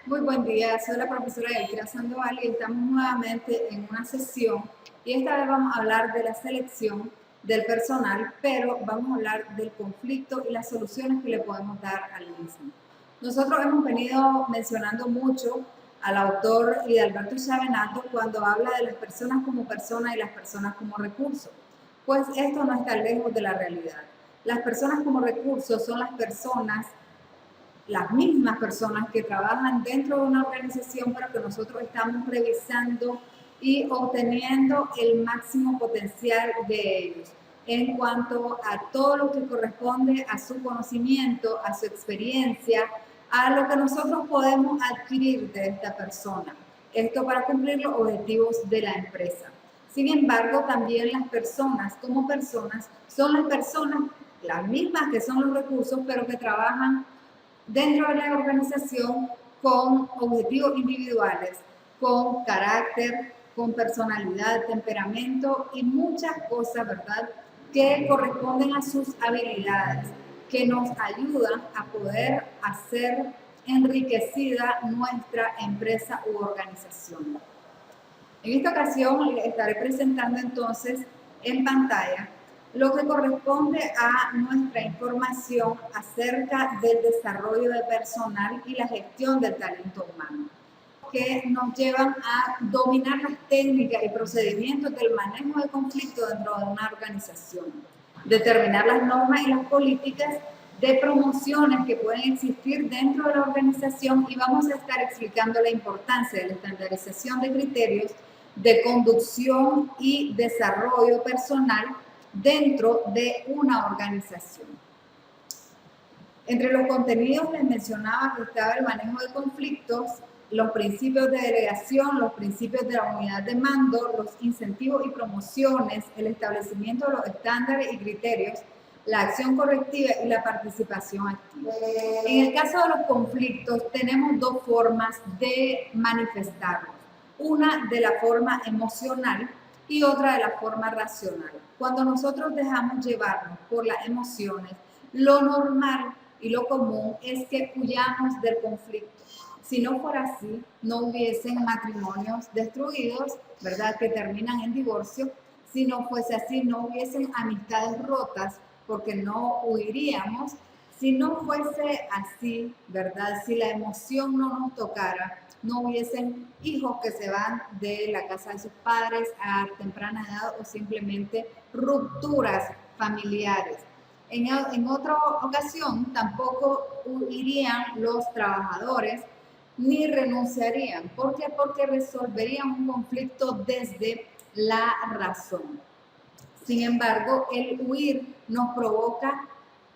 Muy buen día, soy la profesora Elvira Sandoval y estamos nuevamente en una sesión y esta vez vamos a hablar de la selección del personal, pero vamos a hablar del conflicto y las soluciones que le podemos dar al mismo. Nosotros hemos venido mencionando mucho al autor Lidalberto Chavenato cuando habla de las personas como personas y las personas como recursos, pues esto no está lejos de la realidad. Las personas como recursos son las mismas personas que trabajan dentro de una organización, pero que nosotros estamos revisando y obteniendo el máximo potencial de ellos en cuanto a todo lo que corresponde a su conocimiento, a su experiencia, a lo que nosotros podemos adquirir de esta persona. Esto para cumplir los objetivos de la empresa. Sin embargo, también las personas como personas son las mismas que son los recursos, pero que trabajan dentro de la organización con objetivos individuales, con carácter, con personalidad, temperamento y muchas cosas, ¿verdad?, que corresponden a sus habilidades, que nos ayudan a poder hacer enriquecida nuestra empresa u organización. En esta ocasión les estaré presentando entonces en pantalla lo que corresponde a nuestra información acerca del desarrollo de personal y la gestión del talento humano, que nos llevan a dominar las técnicas y procedimientos del manejo de conflictos dentro de una organización, determinar las normas y las políticas de promociones que pueden existir dentro de la organización y vamos a estar explicando la importancia de la estandarización de criterios de conducción y desarrollo personal dentro de una organización. Entre los contenidos les mencionaba que estaba el manejo de conflictos, los principios de delegación, los principios de la unidad de mando, los incentivos y promociones, el establecimiento de los estándares y criterios, la acción correctiva y la participación activa. En el caso de los conflictos tenemos dos formas de manifestarlos. Una de la forma emocional y otra de la forma racional. Cuando nosotros dejamos llevarnos por las emociones, lo normal y lo común es que huyamos del conflicto. Si no fuera así, no hubiesen matrimonios destruidos, ¿verdad?, que terminan en divorcio. Si no fuese así, no hubiesen amistades rotas, porque no huiríamos. Si no fuese así, ¿verdad?, si la emoción no nos tocara, no hubiesen hijos que se van de la casa de sus padres a temprana edad o simplemente rupturas familiares. En otra ocasión, tampoco huirían los trabajadores ni renunciarían. ¿Por qué? Porque resolverían un conflicto desde la razón. Sin embargo, el huir nos provoca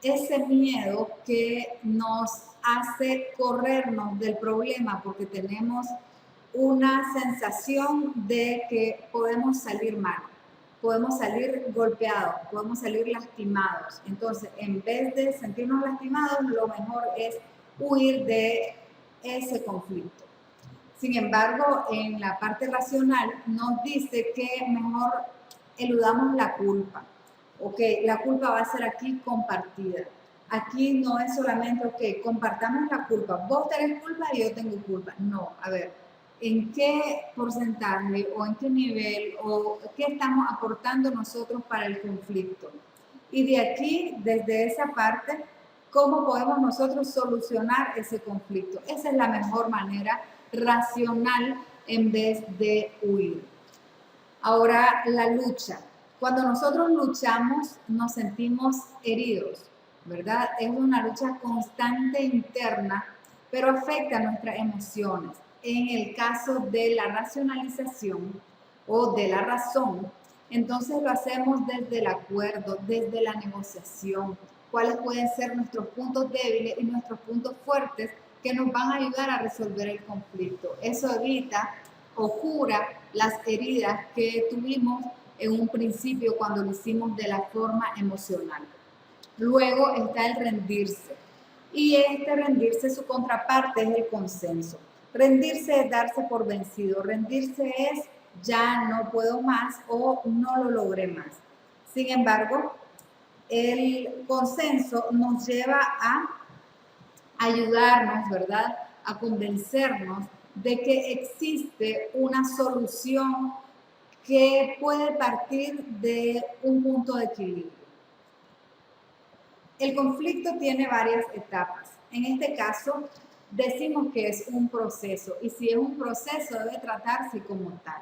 ese miedo que nos hace corrernos del problema porque tenemos una sensación de que podemos salir mal, podemos salir golpeados, podemos salir lastimados. Entonces, en vez de sentirnos lastimados, lo mejor es huir de ese conflicto. Sin embargo, en la parte racional nos dice que mejor eludamos la culpa. Ok, la culpa va a ser aquí compartida. Aquí no es solamente, ok, compartamos la culpa. Vos tenés culpa y yo tengo culpa. No, a ver, ¿en qué porcentaje o en qué nivel o qué estamos aportando nosotros para el conflicto? Y de aquí, desde esa parte, ¿cómo podemos nosotros solucionar ese conflicto? Esa es la mejor manera racional en vez de huir. Ahora, la lucha. Cuando nosotros luchamos, nos sentimos heridos, ¿verdad? Es una lucha constante interna, pero afecta nuestras emociones. En el caso de la racionalización o de la razón, entonces lo hacemos desde el acuerdo, desde la negociación, cuáles pueden ser nuestros puntos débiles y nuestros puntos fuertes que nos van a ayudar a resolver el conflicto. Eso evita o cura las heridas que tuvimos en un principio cuando lo hicimos de la forma emocional. Luego está el rendirse. Y este rendirse, su contraparte es el consenso. Rendirse es darse por vencido. Rendirse es ya no puedo más o no lo logré más. Sin embargo, el consenso nos lleva a ayudarnos, ¿verdad?, a convencernos de que existe una solución que puede partir de un punto de equilibrio. El conflicto tiene varias etapas. En este caso, decimos que es un proceso y si es un proceso debe tratarse como tal.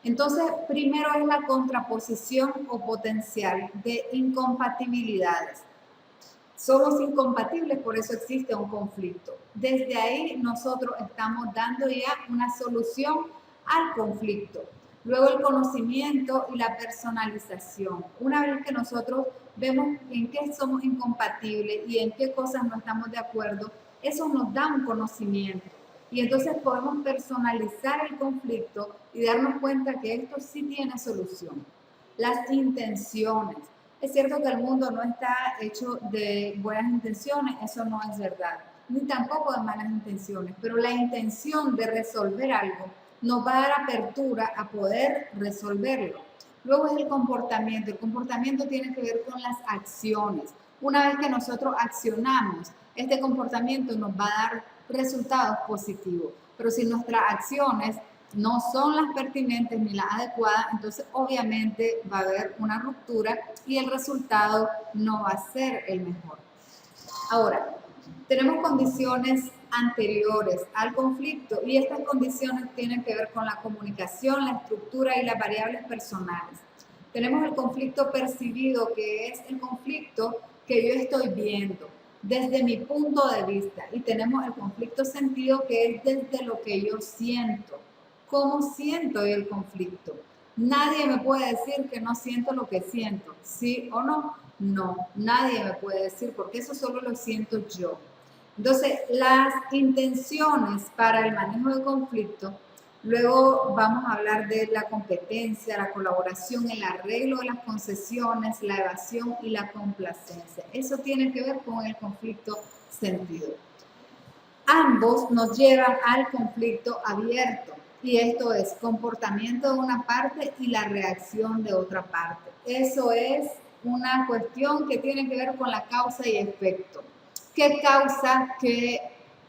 Entonces, primero es la contraposición o potencial de incompatibilidades. Somos incompatibles, por eso existe un conflicto. Desde ahí nosotros estamos dando ya una solución al conflicto. Luego el conocimiento y la personalización. Una vez que nosotros vemos en qué somos incompatibles y en qué cosas no estamos de acuerdo, eso nos da un conocimiento. Y entonces podemos personalizar el conflicto y darnos cuenta que esto sí tiene solución. Las intenciones. Es cierto que el mundo no está hecho de buenas intenciones, eso no es verdad, ni tampoco de malas intenciones, pero la intención de resolver algo nos va a dar apertura a poder resolverlo. Luego es el comportamiento tiene que ver con las acciones. Una vez que nosotros accionamos, este comportamiento nos va a dar resultados positivos, pero si nuestras acciones no son las pertinentes ni las adecuadas, entonces obviamente va a haber una ruptura y el resultado no va a ser el mejor. Ahora, tenemos condiciones anteriores al conflicto y estas condiciones tienen que ver con la comunicación, la estructura y las variables personales. Tenemos el conflicto percibido, que es el conflicto que yo estoy viendo desde mi punto de vista, y tenemos el conflicto sentido, que es desde lo que yo siento. ¿Cómo siento el conflicto? Nadie me puede decir que no siento lo que siento, ¿sí o no? No, nadie me puede decir, porque eso solo lo siento yo. Entonces, las intenciones para el manejo de conflicto, luego vamos a hablar de la competencia, la colaboración, el arreglo de las concesiones, la evasión y la complacencia. Eso tiene que ver con el conflicto sentido. Ambos nos llevan al conflicto abierto. Y esto es comportamiento de una parte y la reacción de otra parte. Eso es una cuestión que tiene que ver con la causa y efecto. ¿Qué causa que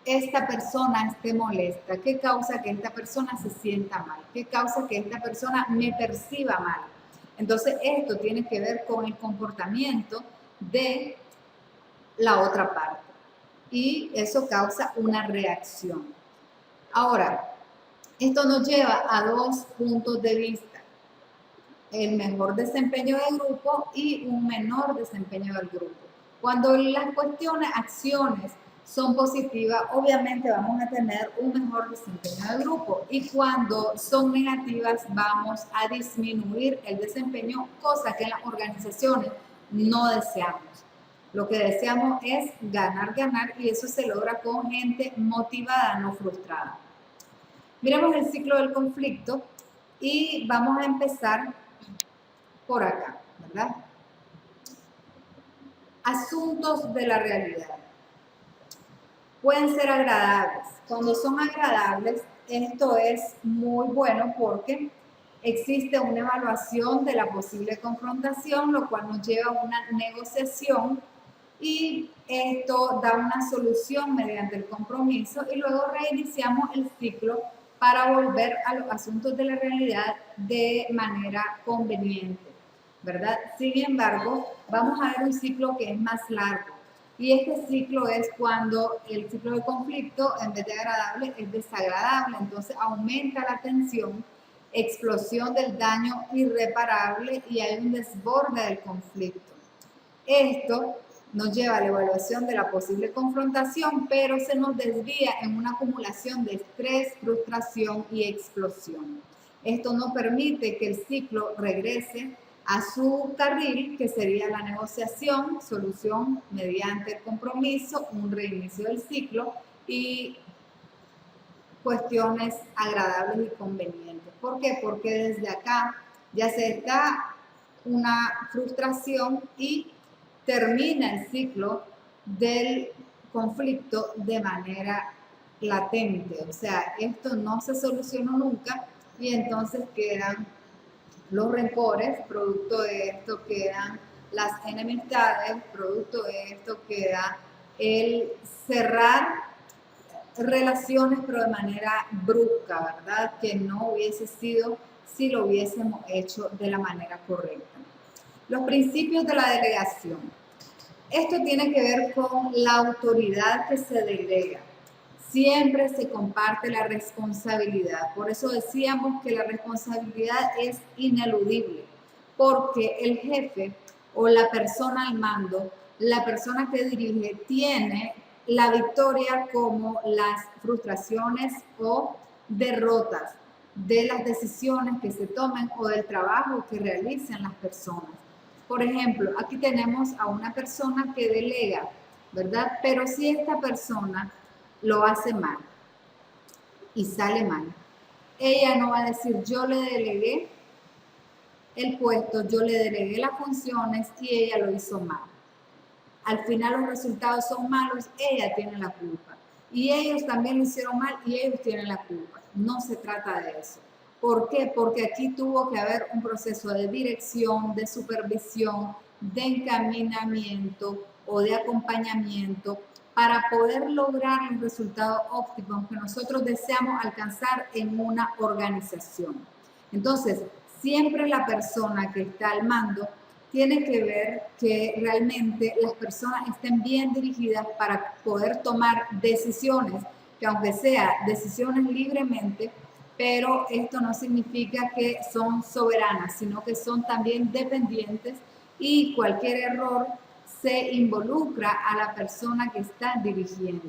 esta persona esté molesta? ¿Qué causa que esta persona se sienta mal? ¿Qué causa que esta persona me perciba mal? Entonces esto tiene que ver con el comportamiento de la otra parte. Y eso causa una reacción. Ahora, esto nos lleva a dos puntos de vista: el mejor desempeño del grupo y un menor desempeño del grupo. Cuando las cuestiones, acciones son positivas, obviamente vamos a tener un mejor desempeño del grupo, y cuando son negativas vamos a disminuir el desempeño, cosa que en las organizaciones no deseamos. Lo que deseamos es ganar, ganar, y eso se logra con gente motivada, no frustrada. Miremos el ciclo del conflicto y vamos a empezar por acá, ¿verdad? Asuntos de la realidad. Pueden ser agradables. Cuando son agradables, esto es muy bueno porque existe una evaluación de la posible confrontación, lo cual nos lleva a una negociación, y esto da una solución mediante el compromiso, y luego reiniciamos el ciclo para volver a los asuntos de la realidad de manera conveniente, ¿verdad? Sin embargo, vamos a ver un ciclo que es más largo, y este ciclo es cuando el ciclo de conflicto, en vez de agradable, es desagradable. Entonces aumenta la tensión, explosión del daño irreparable y hay un desborde del conflicto. Esto nos lleva a la evaluación de la posible confrontación, pero se nos desvía en una acumulación de estrés, frustración y explosión. Esto no permite que el ciclo regrese a su carril, que sería la negociación, solución mediante el compromiso, un reinicio del ciclo y cuestiones agradables y convenientes. ¿Por qué? Porque desde acá ya se da una frustración y termina el ciclo del conflicto de manera latente. O sea, esto no se solucionó nunca y entonces quedan los rencores, producto de esto quedan las enemistades, producto de esto queda el cerrar relaciones, pero de manera brusca, ¿verdad? Que no hubiese sido si lo hubiésemos hecho de la manera correcta. Los principios de la delegación. Esto tiene que ver con la autoridad que se delega. Siempre se comparte la responsabilidad. Por eso decíamos que la responsabilidad es ineludible, porque el jefe o la persona al mando, la persona que dirige, tiene la victoria como las frustraciones o derrotas de las decisiones que se tomen o del trabajo que realicen las personas. Por ejemplo, aquí tenemos a una persona que delega, ¿verdad? Pero si esta persona lo hace mal y sale mal, ella no va a decir yo le delegué el puesto, yo le delegué las funciones y ella lo hizo mal. Al final los resultados son malos, ella tiene la culpa. Y ellos también lo hicieron mal y ellos tienen la culpa. No se trata de eso. ¿Por qué? Porque aquí tuvo que haber un proceso de dirección, de supervisión, de encaminamiento o de acompañamiento para poder lograr los resultados óptimos que nosotros deseamos alcanzar en una organización. Entonces, siempre la persona que está al mando tiene que ver que realmente las personas estén bien dirigidas para poder tomar decisiones, que aunque sea decisiones libremente, pero esto no significa que son soberanas, sino que son también dependientes y cualquier error se involucra a la persona que está dirigiendo.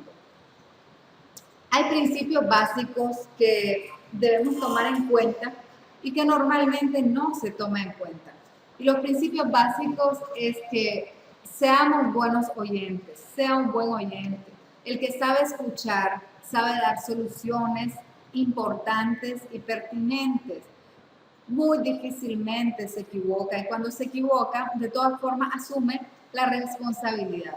Hay principios básicos que debemos tomar en cuenta y que normalmente no se toma en cuenta. Y los principios básicos es que seamos buenos oyentes, sea un buen oyente. El que sabe escuchar, sabe dar soluciones importantes y pertinentes. Muy difícilmente se equivoca y cuando se equivoca, de todas formas, asume la responsabilidad.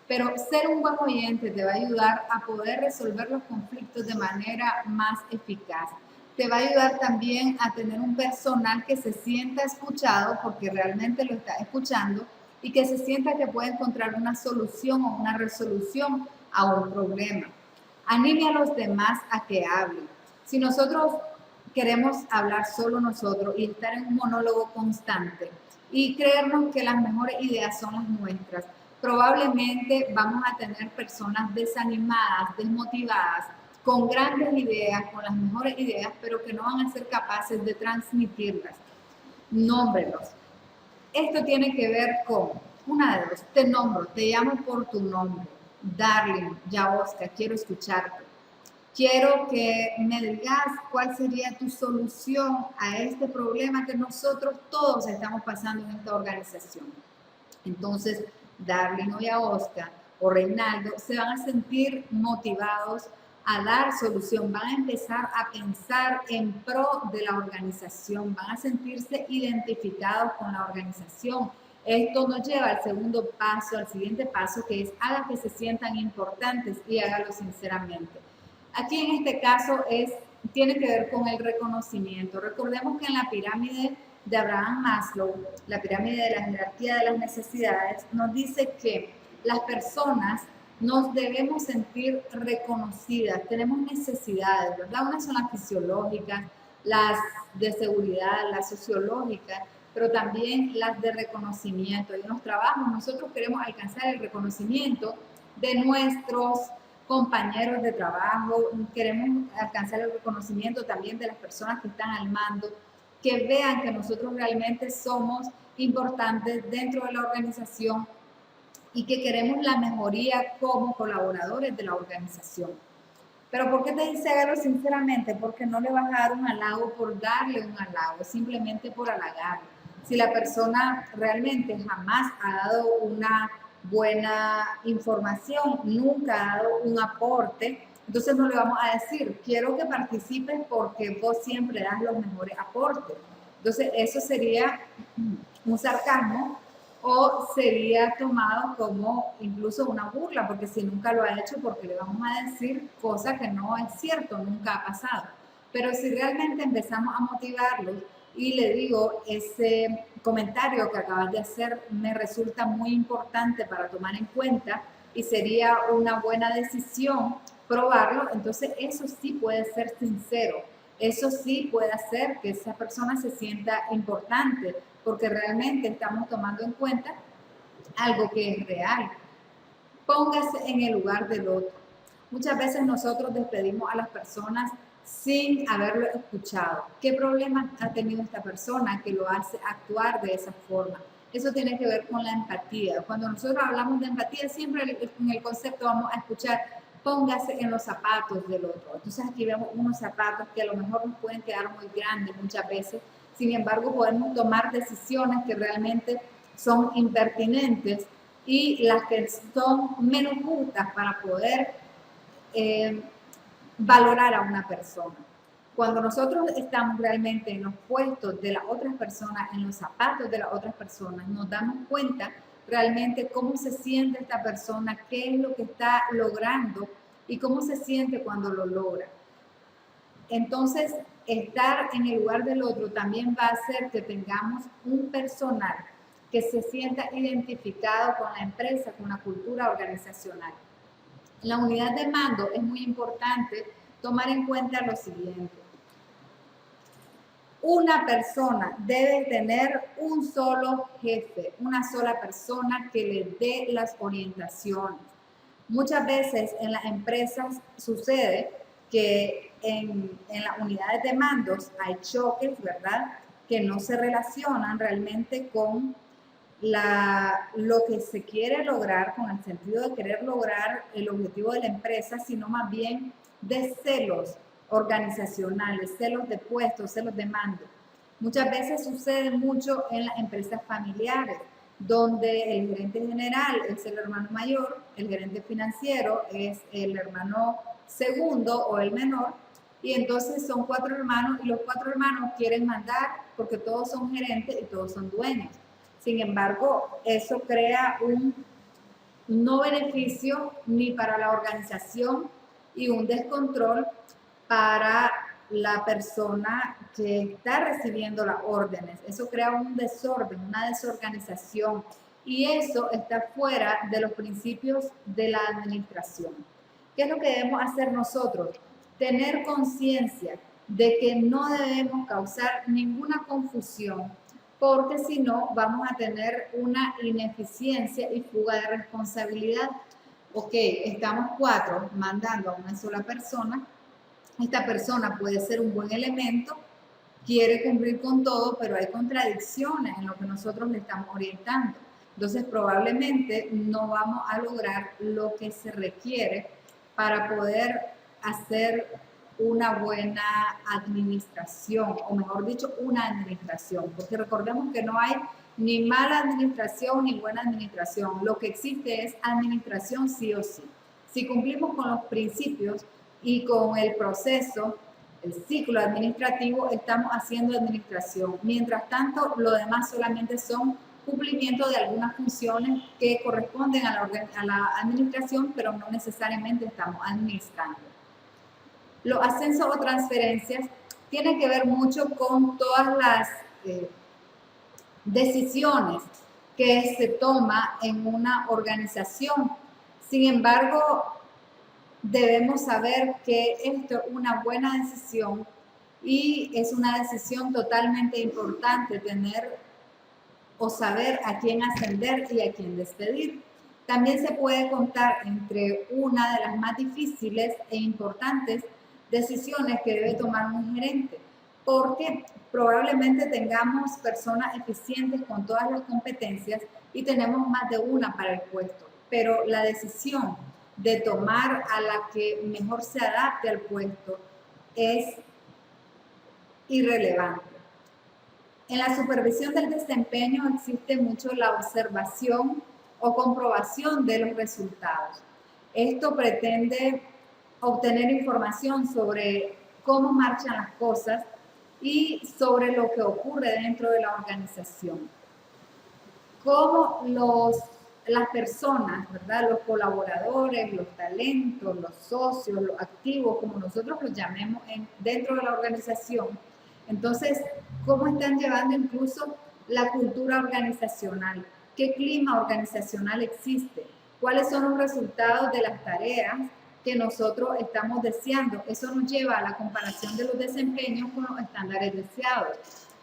Pero ser un buen oyente te va a ayudar a poder resolver los conflictos de manera más eficaz. Te va a ayudar también a tener un personal que se sienta escuchado porque realmente lo está escuchando y que se sienta que puede encontrar una solución o una resolución a un problema. Anime a los demás a que hablen. Si nosotros queremos hablar solo nosotros y estar en un monólogo constante y creernos que las mejores ideas son las nuestras, probablemente vamos a tener personas desanimadas, desmotivadas, con grandes ideas, con las mejores ideas, pero que no van a ser capaces de transmitirlas. Nómbrelos. Esto tiene que ver con, una de dos, te nombro, te llamo por tu nombre. Darling, Yaoska, quiero escucharte. Quiero que me digas cuál sería tu solución a este problema que nosotros todos estamos pasando en esta organización. Entonces, Darling o Yaoska o Reinaldo se van a sentir motivados a dar solución, van a empezar a pensar en pro de la organización, van a sentirse identificados con la organización. Esto nos lleva al segundo paso, al siguiente paso, que es haga que se sientan importantes y hágalo sinceramente. Aquí en este caso tiene que ver con el reconocimiento. Recordemos que en la pirámide de Abraham Maslow, la pirámide de la jerarquía de las necesidades, nos dice que las personas nos debemos sentir reconocidas, tenemos necesidades, ¿verdad? Unas son las fisiológicas, las de seguridad, las sociológicas, pero también las de reconocimiento. En los trabajos nosotros queremos alcanzar el reconocimiento de nuestros compañeros de trabajo, queremos alcanzar el reconocimiento también de las personas que están al mando, que vean que nosotros realmente somos importantes dentro de la organización y que queremos la mejoría como colaboradores de la organización. Pero ¿por qué te dice hágalo sinceramente? Porque no le vas a dar un halago por darle un halago, simplemente por halagarle. Si la persona realmente jamás ha dado una buena información, nunca ha dado un aporte, entonces no le vamos a decir, quiero que participes porque vos siempre das los mejores aportes. Entonces eso sería un sarcasmo o sería tomado como incluso una burla, porque si nunca lo ha hecho, porque le vamos a decir cosa que no es cierto, nunca ha pasado. Pero si realmente empezamos a motivarlos y le digo, ese comentario que acabas de hacer me resulta muy importante para tomar en cuenta y sería una buena decisión probarlo, entonces eso sí puede ser sincero, eso sí puede hacer que esa persona se sienta importante, porque realmente estamos tomando en cuenta algo que es real. Póngase en el lugar del otro. Muchas veces nosotros despedimos a las personas sin haberlo escuchado. ¿Qué problema ha tenido esta persona que lo hace actuar de esa forma? Eso tiene que ver con la empatía. Cuando nosotros hablamos de empatía, siempre en el concepto vamos a escuchar, póngase en los zapatos del otro. Entonces aquí vemos unos zapatos que a lo mejor nos pueden quedar muy grandes muchas veces. Sin embargo, podemos tomar decisiones que realmente son impertinentes y las que son menos justas para poder valorar a una persona. Cuando nosotros estamos realmente en los puestos de las otras personas, en los zapatos de las otras personas, nos damos cuenta realmente cómo se siente esta persona, qué es lo que está logrando y cómo se siente cuando lo logra. Entonces, estar en el lugar del otro también va a hacer que tengamos un personal que se sienta identificado con la empresa, con la cultura organizacional. En la unidad de mando es muy importante tomar en cuenta lo siguiente. Una persona debe tener un solo jefe, una sola persona que le dé las orientaciones. Muchas veces en las empresas sucede que en las unidades de mandos hay choques, ¿verdad? Que no se relacionan realmente con lo que se quiere lograr, con el sentido de querer lograr el objetivo de la empresa, sino más bien de celos organizacionales, celos de puestos, celos de mando. Muchas veces sucede mucho en las empresas familiares, donde el gerente general es el hermano mayor, el gerente financiero es el hermano segundo o el menor, y entonces son 4 hermanos y los 4 hermanos quieren mandar porque todos son gerentes y todos son dueños. Sin embargo, eso crea un no beneficio ni para la organización y un descontrol para la persona que está recibiendo las órdenes. Eso crea un desorden, una desorganización y eso está fuera de los principios de la administración. ¿Qué es lo que debemos hacer nosotros? Tener conciencia de que no debemos causar ninguna confusión, porque si no vamos a tener una ineficiencia y fuga de responsabilidad. Ok, estamos 4 mandando a una sola persona. Esta persona puede ser un buen elemento, quiere cumplir con todo, pero hay contradicciones en lo que nosotros le estamos orientando. Entonces probablemente no vamos a lograr lo que se requiere para poder hacer una buena administración, o mejor dicho, una administración, porque recordemos que no hay ni mala administración ni buena administración, lo que existe es administración sí o sí. Si cumplimos con los principios y con el proceso, el ciclo administrativo, estamos haciendo administración. Mientras tanto, lo demás solamente son cumplimiento de algunas funciones que corresponden a la administración, pero no necesariamente estamos administrando. Los ascensos o transferencias tienen que ver mucho con todas las decisiones que se toma en una organización. Sin embargo, debemos saber que esto es una buena decisión y es una decisión totalmente importante tener o saber a quién ascender y a quién despedir. También se puede contar entre una de las más difíciles e importantes decisiones que debe tomar un gerente, porque probablemente tengamos personas eficientes con todas las competencias y tenemos más de una para el puesto, pero la decisión de tomar a la que mejor se adapte al puesto es irrelevante. En la supervisión del desempeño existe mucho la observación o comprobación de los resultados. Esto pretende obtener información sobre cómo marchan las cosas y sobre lo que ocurre dentro de la organización. Cómo las personas, ¿verdad? Los colaboradores, los talentos, los socios, los activos, como nosotros los llamemos dentro de la organización. Entonces, ¿cómo están llevando incluso la cultura organizacional? ¿Qué clima organizacional existe? ¿Cuáles son los resultados de las tareas que nosotros estamos deseando. Eso nos lleva a la comparación de los desempeños con los estándares deseados.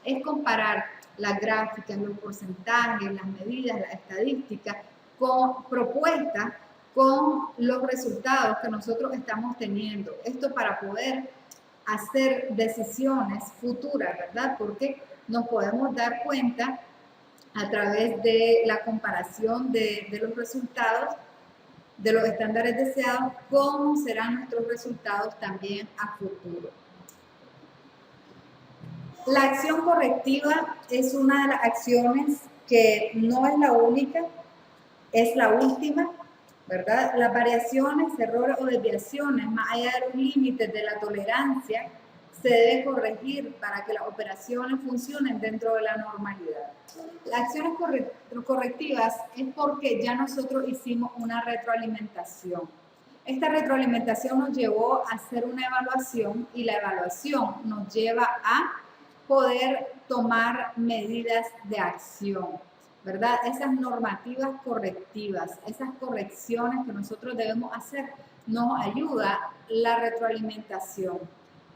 Es comparar las gráficas, los porcentajes, las medidas, las estadísticas con propuestas con los resultados que nosotros estamos teniendo. Esto para poder hacer decisiones futuras, ¿verdad? Porque nos podemos dar cuenta a través de la comparación de los resultados de los estándares deseados, cómo serán nuestros resultados también a futuro. La acción correctiva es una de las acciones que no es la única, es la última, ¿verdad? Las variaciones, errores o desviaciones, más allá de los límites de la tolerancia, se debe corregir para que las operaciones funcionen dentro de la normalidad. Las acciones correctivas es porque ya nosotros hicimos una retroalimentación. Esta retroalimentación nos llevó a hacer una evaluación y la evaluación nos lleva a poder tomar medidas de acción, ¿verdad? Esas normativas correctivas, esas correcciones que nosotros debemos hacer, nos ayuda la retroalimentación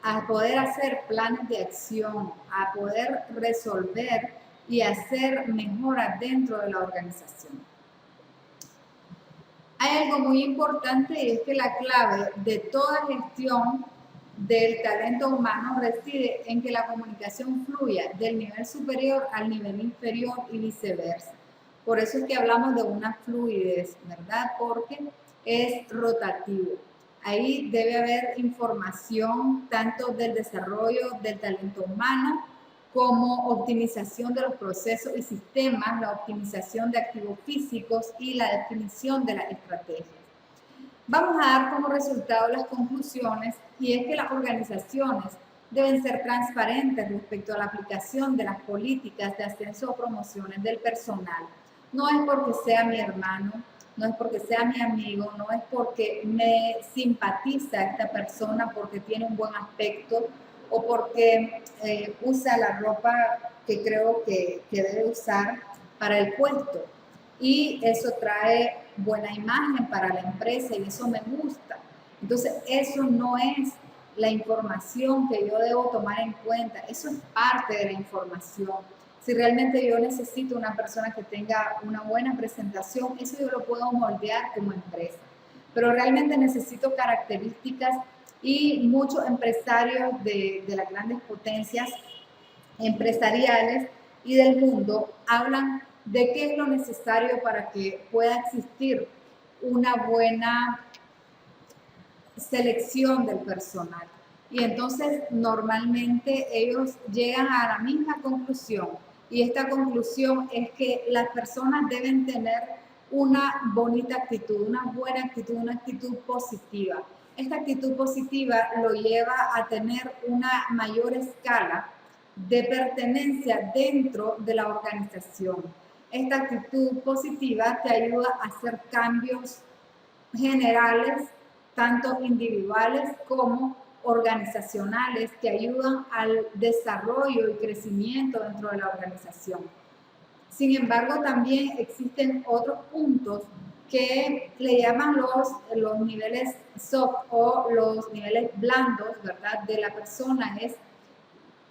a poder hacer planes de acción, a poder resolver y hacer mejoras dentro de la organización. Hay algo muy importante y es que la clave de toda gestión del talento humano reside en que la comunicación fluya del nivel superior al nivel inferior y viceversa. Por eso es que hablamos de una fluidez, ¿verdad? Porque es rotativo. Ahí debe haber información tanto del desarrollo del talento humano como optimización de los procesos y sistemas, la optimización de activos físicos y la definición de las estrategias. Vamos a dar como resultado las conclusiones y es que las organizaciones deben ser transparentes respecto a la aplicación de las políticas de ascenso o promociones del personal. No es porque sea mi hermano, no es porque sea mi amigo, no es porque me simpatiza esta persona porque tiene un buen aspecto o porque usa la ropa que creo que debe usar para el puesto. Y eso trae buena imagen para la empresa y eso me gusta. Entonces, eso no es la información que yo debo tomar en cuenta. Eso es parte de la información. Si realmente yo necesito una persona que tenga una buena presentación, eso yo lo puedo moldear como empresa. Pero realmente necesito características y muchos empresarios de las grandes potencias empresariales y del mundo hablan de qué es lo necesario para que pueda existir una buena selección del personal. Y entonces normalmente ellos llegan a la misma conclusión y esta conclusión es que las personas deben tener una bonita actitud, una buena actitud, una actitud positiva. Esta actitud positiva lo lleva a tener una mayor escala de pertenencia dentro de la organización. Esta actitud positiva te ayuda a hacer cambios generales, tanto individuales como organizacionales, que ayudan al desarrollo y crecimiento dentro de la organización. Sin embargo, también existen otros puntos que le llaman los niveles soft o los niveles blandos, ¿verdad? De la persona. Es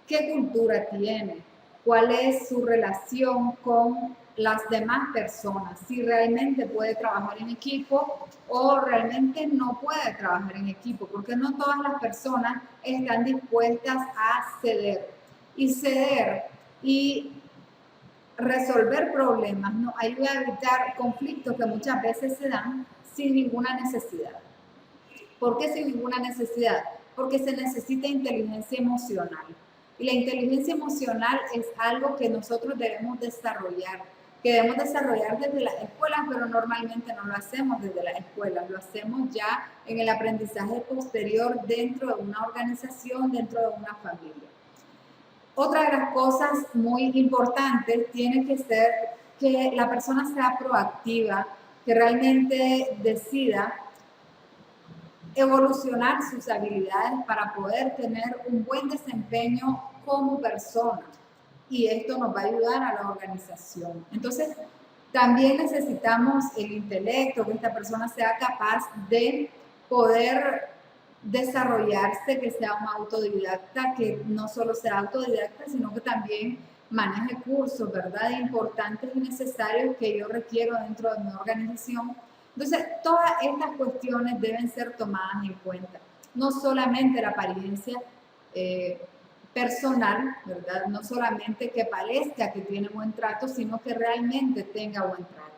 qué cultura tiene, cuál es su relación con las demás personas, si realmente puede trabajar en equipo o realmente no puede trabajar en equipo, porque no todas las personas están dispuestas a ceder. Y ceder y resolver problemas nos ayuda a evitar conflictos que muchas veces se dan sin ninguna necesidad. ¿Por qué sin ninguna necesidad? Porque se necesita inteligencia emocional. Y la inteligencia emocional es algo que nosotros debemos desarrollar, que debemos desarrollar desde las escuelas, pero normalmente no lo hacemos desde las escuelas, lo hacemos ya en el aprendizaje posterior dentro de una organización, dentro de una familia. Otra de las cosas muy importantes tiene que ser que la persona sea proactiva, que realmente decida evolucionar sus habilidades para poder tener un buen desempeño como persona. Y esto nos va a ayudar a la organización. Entonces, también necesitamos el intelecto, que esta persona sea capaz de poder desarrollarse, que sea un autodidacta, que no solo sea autodidacta, sino que también maneje cursos, ¿verdad? Importantes y necesarios que yo requiero dentro de mi organización. Entonces, todas estas cuestiones deben ser tomadas en cuenta. No solamente la apariencia personal, ¿verdad? No solamente que parezca que tiene buen trato, sino que realmente tenga buen trato.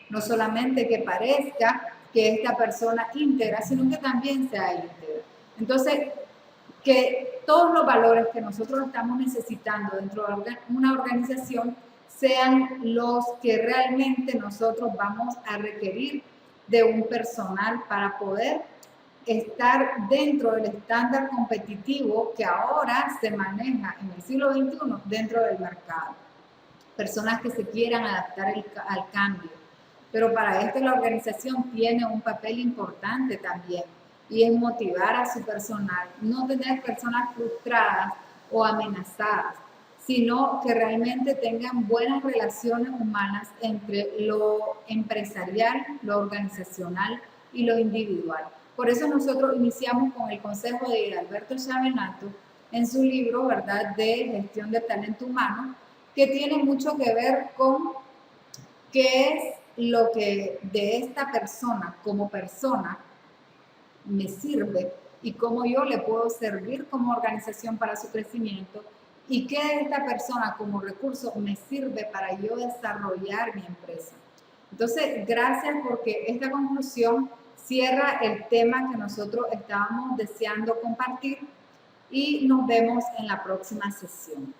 No solamente que parezca que esta persona íntegra, sino que también sea íntegra. Entonces, que todos los valores que nosotros estamos necesitando dentro de una organización sean los que realmente nosotros vamos a requerir de un personal para poder estar dentro del estándar competitivo que ahora se maneja en el siglo XXI dentro del mercado. Personas que se quieran adaptar al cambio. Pero para esto la organización tiene un papel importante también, y es motivar a su personal, no tener personas frustradas o amenazadas, sino que realmente tengan buenas relaciones humanas entre lo empresarial, lo organizacional y lo individual. Por eso nosotros iniciamos con el consejo de Alberto Chavenato en su libro, ¿verdad?, de gestión del talento humano, que tiene mucho que ver con qué es lo que de esta persona como persona me sirve y cómo yo le puedo servir como organización para su crecimiento, y qué de esta persona como recurso me sirve para yo desarrollar mi empresa. Entonces, gracias, porque esta conclusión cierra el tema que nosotros estábamos deseando compartir, y nos vemos en la próxima sesión.